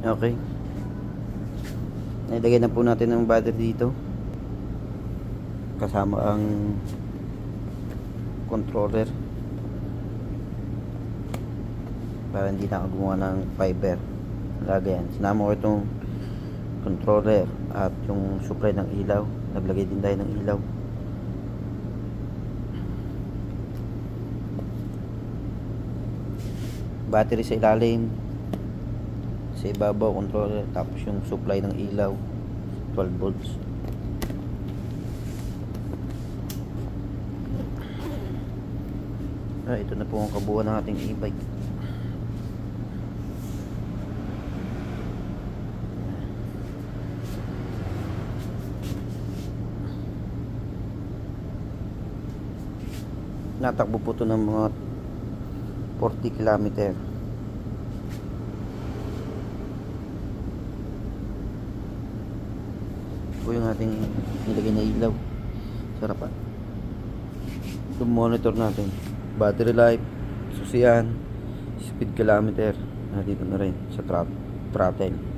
Okay, nilagay na po natin ang battery dito kasama ang controller para hindi na gumawa ng fiber. Lagayan, sinama ko itong controller at yung supply ng ilaw. Naglagay din tayo ng ilaw. Battery sa ilalim, sa ibabaw controller, tapos yung supply ng ilaw 12 volts. Ito na po ang kabuuan ng ating e-bike. Natakbo po ito ng mga 40 kilometer. Ito yung ating nilagay na ilaw. Sarapan. Ito monitor natin. Battery life, susian, speed kilometer. Dito na rin sa throttle.